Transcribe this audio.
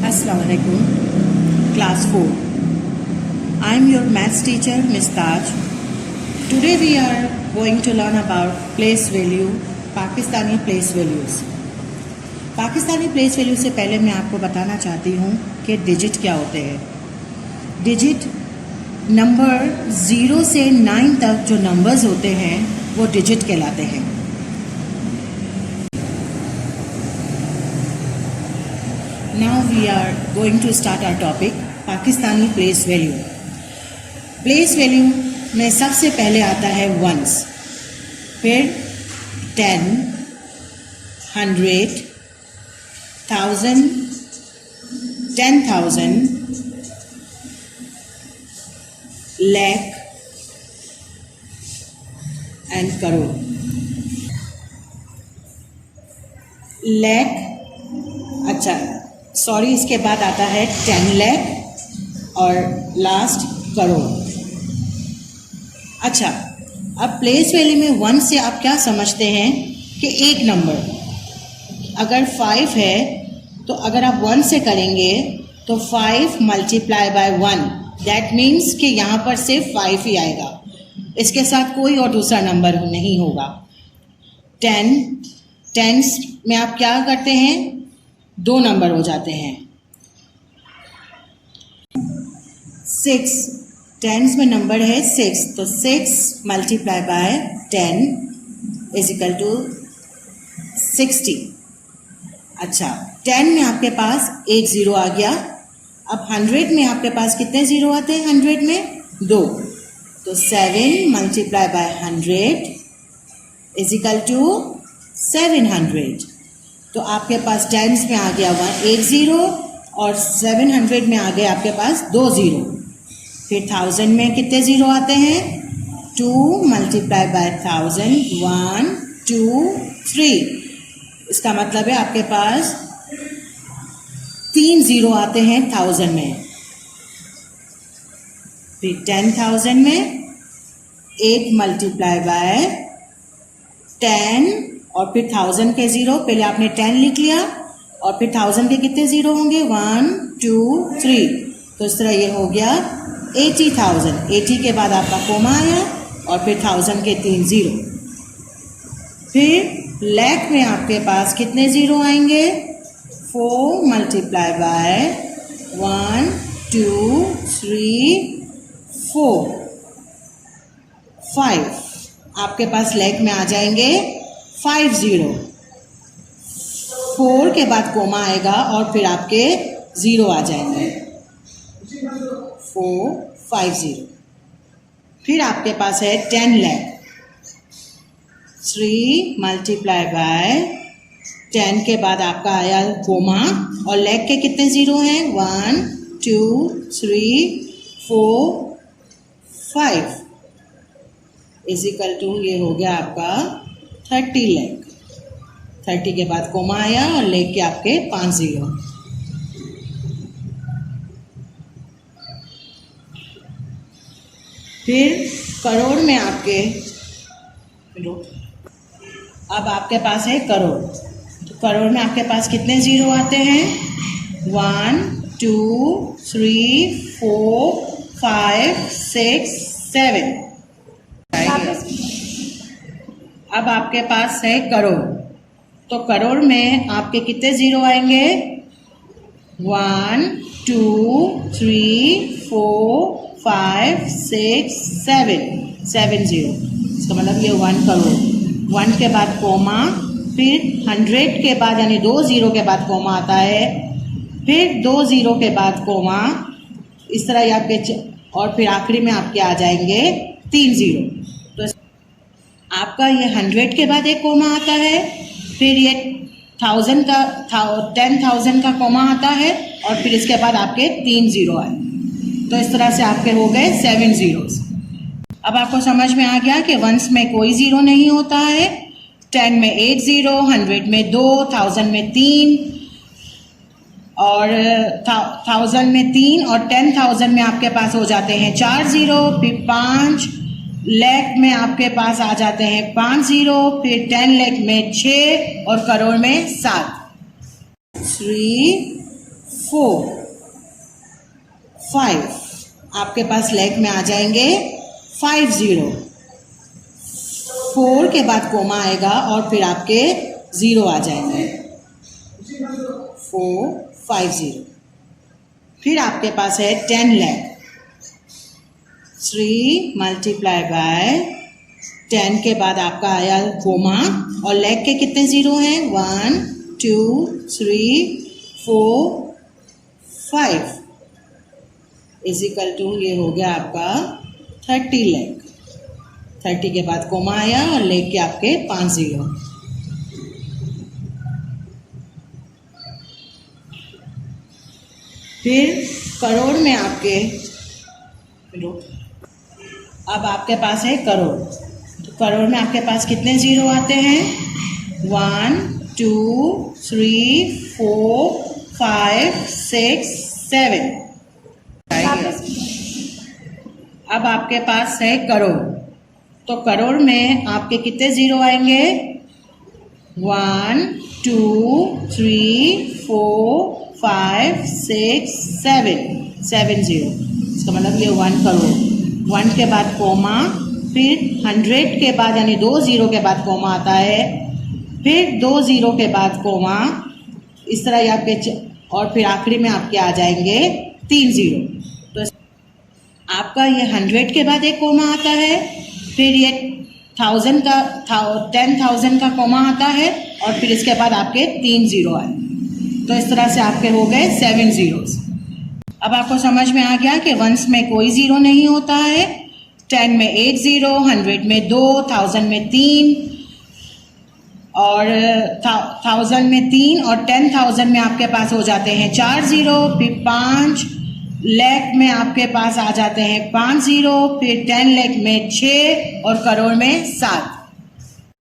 Assalamu alaikum, class 4. I am your maths teacher, Ms. Taj. Today we are going to learn about place value, Pakistani place values. Pakistani place value से पहले मैं आपको बताना चाहती हूँ कि डिजिट क्या होते हैं। डिजिट नंबर 0 से 9 तक जो नंबर्स होते हैं वो डिजिट कहलाते हैं। Now we are going to start our topic, Pakistani place value. Place value में सबसे पहले आता है वंस, फिर 10, 100, 1000, 10,000, lakh and करोड़। lakh, अच्छा सॉरी, इसके बाद आता है 10 लाख और लास्ट करोड़। अच्छा, अब प्लेस वैल्यू में 1 से आप क्या समझते हैं कि एक नंबर अगर 5 है तो अगर आप 1 से करेंगे तो 5 मल्टीप्लाई बाय 1, दैट मीन्स कि यहाँ पर सिर्फ 5 ही आएगा, इसके साथ कोई और दूसरा नंबर नहीं होगा। 10 में आप क्या करते हैं, 2 नंबर हो जाते हैं। 6 10 में नंबर है 6, तो 6 multiply by 10 is equal to 60। अच्छा, 10 में आपके पास एक ज़ीरो आ गया। अब 100 में आपके पास कितने ज़ीरो आते हैं? 100 में 2, तो 7 multiply by 100 is equal to 700। तो आपके पास 10 में आ गया एक ज़ीरो और 700 में आ गया आपके पास 2 ज़ीरो। फिर 1000 में कितने ज़ीरो आते हैं? 2 मल्टीप्लाई बाय 1000, 1 2 3। इसका मतलब है आपके पास 3 ज़ीरो आते हैं 1000 में। फिर 10,000 में 8 मल्टीप्लाई बाय 10 और फिर 1000 के ज़ीरो, पहले आपने 10 लिख लिया और फिर 1000 के कितने ज़ीरो होंगे? 1 2 3। तो इस तरह ये हो गया 80,000। 80 के बाद आपका कोमा आया और फिर 1000 के 3 ज़ीरो। फिर लाख में आपके पास कितने ज़ीरो आएंगे? 4 मल्टीप्लाई बाय 1 2 3 4 5। आपके पास लाख में आ जाएंगे 5 ज़ीरो। 4 के बाद कोमा आएगा और फिर आपके ज़ीरो आ जाएंगे, 4 5 ज़ीरो। फिर आपके पास है 10 लाख। 3 मल्टीप्लाई बाय 10 के बाद आपका आया कोमा और लाख के कितने ज़ीरो हैं? 1 2 3 4 5 इज इक्वल टू, ये हो गया आपका 30 लाख। 30 के बाद कोमा आया और लाख के आपके 5 ज़ीरो। फिर करोड़ में आपके, अब आपके पास है करोड़। तो करोड़ में आपके पास कितने ज़ीरो आते हैं? 1 2 3 4 5 6 7। अब आपके पास है करोड़, तो करोड़ में आपके कितने ज़ीरो आएंगे? 1 2 3 4 5 6 7 ज़ीरो। इसका मतलब ये 1 करोड़। 1 के बाद कोमा, फिर 100 के बाद यानी 2 ज़ीरो के बाद कोमा आता है, फिर 2 ज़ीरो के बाद कोमा, इस तरह ये आपके, और फिर आखिरी में आपके आ जाएंगे 3 ज़ीरो। तो आपका ये 100 के बाद एक कोमा आता है, फिर ये 1000 का 10,000 का कोमा आता है और फिर इसके बाद आपके 3 ज़ीरो आए। तो इस तरह से आपके हो गए 7 ज़ीरोज़। अब आपको समझ में आ गया कि वंस में कोई ज़ीरो नहीं होता है, 10 में 1 ज़ीरो, 100 में 2, 1000 में 3 और 1000 में 3 और 10,000 में आपके पास हो जाते हैं 4 ज़ीरो। फिर 5 लाख में आपके पास आ जाते हैं 5 ज़ीरो। फिर 10 लाख में 6 और करोड़ में 7। 3 4 5, आपके पास लैख में आ जाएंगे 50। 4 के बाद कोमा आएगा और फिर आपके 0 आ जाएंगे। 4 5 0। फिर आपके पास है 10 लाख। 3 मल्टीप्लाई बाय 10 के बाद आपका आया कोमा और लैख के कितने जीरो हैं? 1 2 3 4 5 इजिकल टू ये हो गया आपका 30 लाख। 30 के बाद कोमा आया और लेख के आपके 5 जीरो। फिर करोड़ में आपके, अब आपके पास है करोड़। तो करोड़ में आपके पास कितने जीरो आते हैं? 1 2 3 4 5 6 7। अब आपके पास है करोड़। तो करोड़ में आपके कितने जीरो आएंगे? 1 2 3 4 5 6 7 7 जीरो। इसका मतलब ये 1 करोड़। 1 के बाद कोमा, फिर 100 के बाद यानी 2 जीरो के बाद कोमा आता है, फिर 2 जीरो के बाद कोमा, इस तरह ये आपके और फिर आखिरी में आपके आ जाएंगे 3 जीरो। तो आपका ये 100 के बाद एक कोमा आता है, फिर ये 1000 का 10,000 का कोमा आता है और फिर इसके बाद आपके 3 जीरो आए। तो इस तरह से आपके हो गए 7 जीरोस। अब आपको समझ में आ गया कि वंस में कोई जीरो नहीं होता है, 10 में 8 जीरो, 100 में 2, 1000 में 3 और 1000 में 3 और 10,000 में आपके पास हो जाते हैं 4 जीरो, फिर 5 लाख में आपके पास आ जाते हैं 5 जीरो, फिर 10 लाख में 6 और करोड़ में 7।